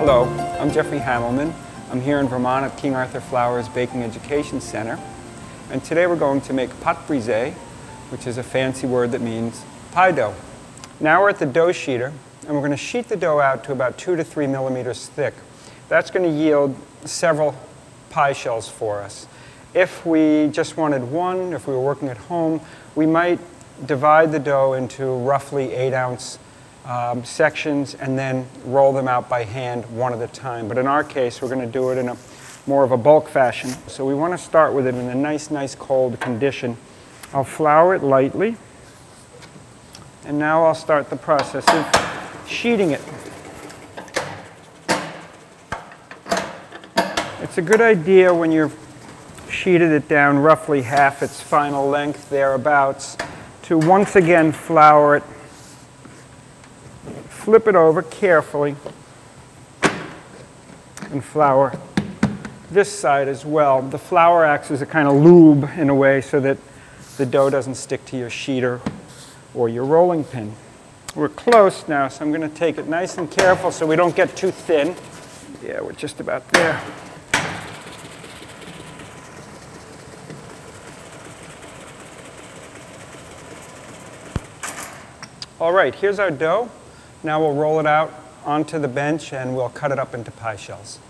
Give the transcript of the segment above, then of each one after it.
Hello, I'm Jeffrey Hamelman. I'm here in Vermont at King Arthur Flowers Baking Education Center. And today we're going to make Pâte Brisée, which is a fancy word that means pie dough. Now we're at the dough sheeter, and we're going to sheet the dough out to about 2 to 3 millimeters thick. That's going to yield several pie shells for us. If we just wanted one, if we were working at home, we might divide the dough into roughly 8-ounce sections and then roll them out by hand one at a time. But in our case, we're going to do it in more of a bulk fashion. So we want to start with it in a nice cold condition. I'll flour it lightly, and now I'll start the process of sheeting it. It's a good idea when you've sheeted it down roughly half its final length, thereabouts, to once again flour it. Flip it over carefully and flour this side as well. The flour acts as a kind of lube in a way so that the dough doesn't stick to your sheeter or your rolling pin. We're close now, so I'm going to take it nice and careful so we don't get too thin. Yeah, we're just about there. All right, here's our dough. Now we'll roll it out onto the bench and we'll cut it up into pie shells.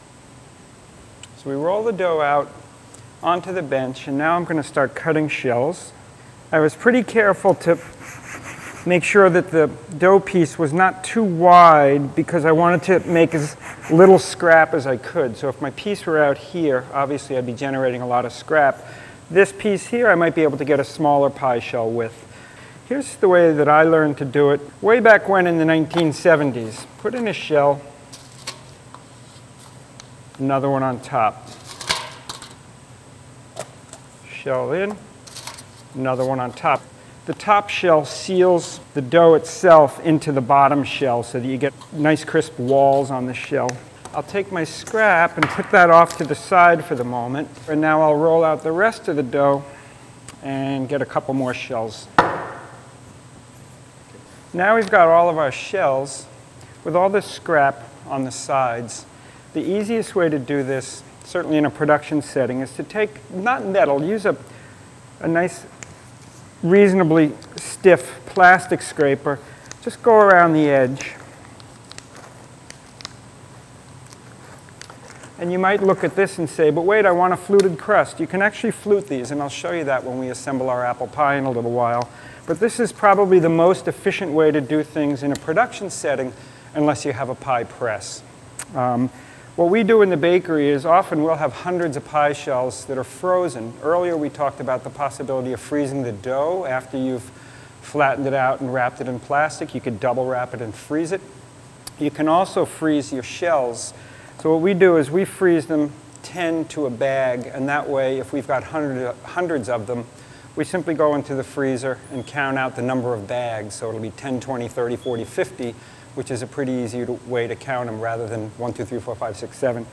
So we roll the dough out onto the bench, and now I'm going to start cutting shells. I was pretty careful to make sure that the dough piece was not too wide because I wanted to make as little scrap as I could. So if my piece were out here, obviously I'd be generating a lot of scrap. This piece here I might be able to get a smaller pie shell with. Here's the way that I learned to do it way back when in the 1970s. Put in a shell, another one on top. Shell in, another one on top. The top shell seals the dough itself into the bottom shell so that you get nice crisp walls on the shell. I'll take my scrap and put that off to the side for the moment. And now I'll roll out the rest of the dough and get a couple more shells. Now we've got all of our shells with all this scrap on the sides. The easiest way to do this, certainly in a production setting, is to take, not metal, use a nice, reasonably stiff plastic scraper. Just go around the edge. And you might look at this and say, but wait, I want a fluted crust. You can actually flute these, and I'll show you that when we assemble our apple pie in a little while. But this is probably the most efficient way to do things in a production setting unless you have a pie press. What we do in the bakery is often we'll have hundreds of pie shells that are frozen. Earlier we talked about the possibility of freezing the dough after you've flattened it out and wrapped it in plastic. You could double wrap it and freeze it. You can also freeze your shells. So what we do is we freeze them 10 to a bag, and that way if we've got hundreds of them, we simply go into the freezer and count out the number of bags. So it'll be 10, 20, 30, 40, 50, which is a pretty easy way to count them rather than 1, 2, 3, 4, 5, 6, 7.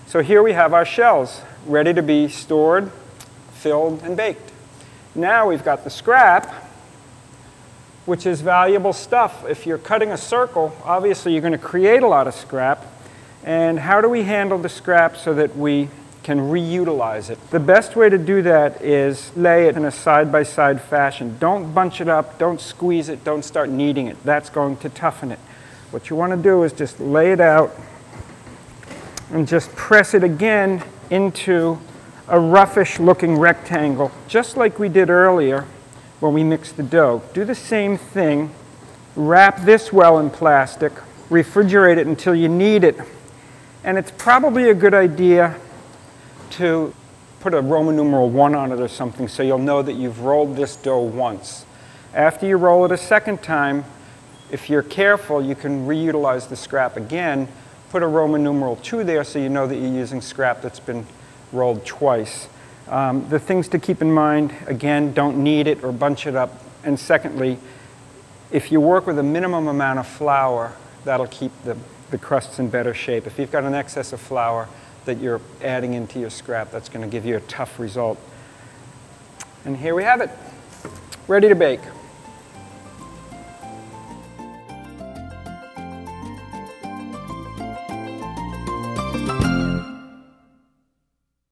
So here we have our shells ready to be stored, filled, and baked. Now we've got the scrap, which is valuable stuff. If you're cutting a circle, obviously you're going to create a lot of scrap. And how do we handle the scrap so that we can reutilize it? The best way to do that is lay it in a side-by-side fashion. Don't bunch it up, don't squeeze it, don't start kneading it. That's going to toughen it. What you want to do is just lay it out and just press it again into a roughish looking rectangle, just like we did earlier when we mixed the dough. Do the same thing. Wrap this well in plastic, refrigerate it until you need it. And it's probably a good idea to put a Roman numeral 1 on it or something so you'll know that you've rolled this dough once. After you roll it a second time, if you're careful, you can reutilize the scrap again. Put a Roman numeral 2 there so you know that you're using scrap that's been rolled twice. The things to keep in mind, again, don't knead it or bunch it up. And secondly, if you work with a minimum amount of flour, that'll keep the crusts in better shape. If you've got an excess of flour that you're adding into your scrap, that's going to give you a tough result. And here we have it, ready to bake.